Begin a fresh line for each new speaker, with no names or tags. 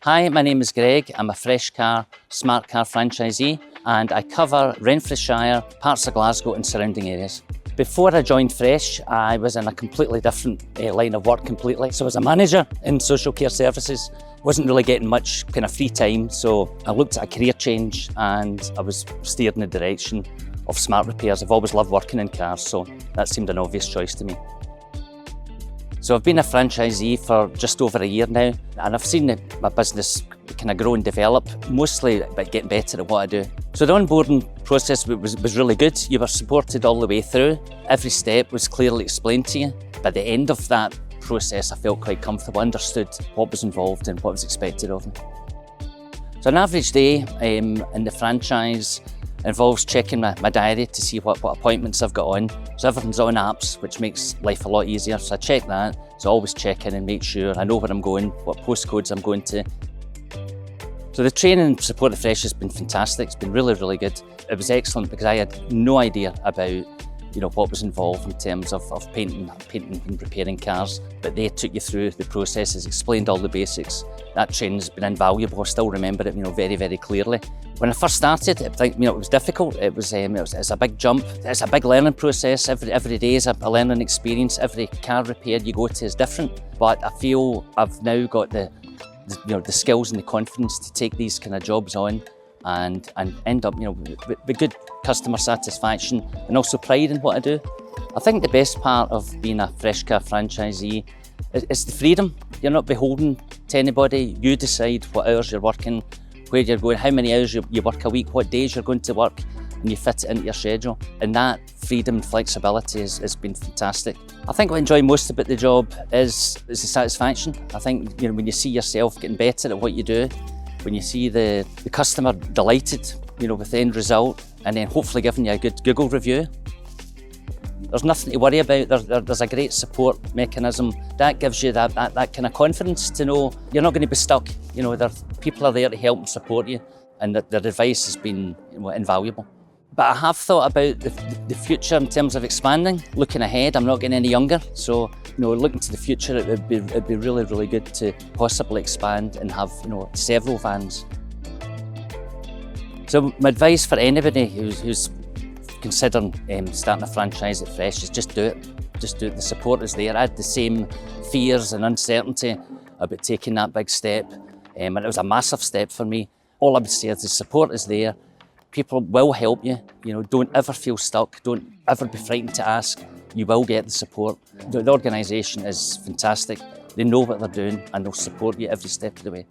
Hi, my name is Greg. I'm a Fresh Car, Smart Car franchisee, and I cover Renfrewshire, parts of Glasgow and surrounding areas. Before I joined Fresh, I was in a completely different line of work completely. So I was a manager in social care services. Wasn't really getting much kind of free time, so I looked at a career change and I was steered in the direction of smart repairs. I've always loved working in cars, so that seemed an obvious choice to me. So I've been a franchisee for just over a year now, and I've seen my business kind of grow and develop, mostly by getting better at what I do. So the onboarding process was really good. You were supported all the way through. Every step was clearly explained to you. By the end of that process, I felt quite comfortable, understood what was involved and what was expected of me. So an average day in the franchise involves checking my diary to see what appointments I've got on. So everything's on apps, which makes life a lot easier. So I check that. So I always check in and make sure I know where I'm going, what postcodes I'm going to. So the training and support of Fresh has been fantastic. It's been really, really good. It was excellent because I had no idea about what was involved in terms of painting and repairing cars, but they took you through the processes, explained all the basics. That training has been invaluable. I still remember it, very, very clearly. When I first started, it was difficult. It's a big jump. It's a big learning process. Every day is a learning experience. Every car repair you go to is different. But I feel I've now got the skills and the confidence to take these kind of jobs on and end up, with good customer satisfaction and also pride in what I do. I think the best part of being a Fresh Car franchisee is the freedom. You're not beholden to anybody. You decide what hours you're working, where you're going, how many hours you work a week, what days you're going to work, and you fit it into your schedule. And that freedom and flexibility has been fantastic. I think what I enjoy most about the job is the satisfaction. I think when you see yourself getting better at what you do, when you see the customer delighted with the end result, and then hopefully giving you a good Google review. There's nothing to worry about. There's a great support mechanism. That gives you that kind of confidence to know you're not going to be stuck. People are there to help and support you, and that their advice has been invaluable. But I have thought about the future in terms of expanding. Looking ahead, I'm not getting any younger, so looking to the future, it'd be really, really good to possibly expand and have several vans. So my advice for anybody who's considering starting a franchise at Fresh is just do it. Just do it. The support is there. I had the same fears and uncertainty about taking that big step, and it was a massive step for me. All I would say is the support is there. People will help you. Don't ever feel stuck. Don't ever be frightened to ask. You will get the support. The organisation is fantastic. They know what they're doing and they'll support you every step of the way.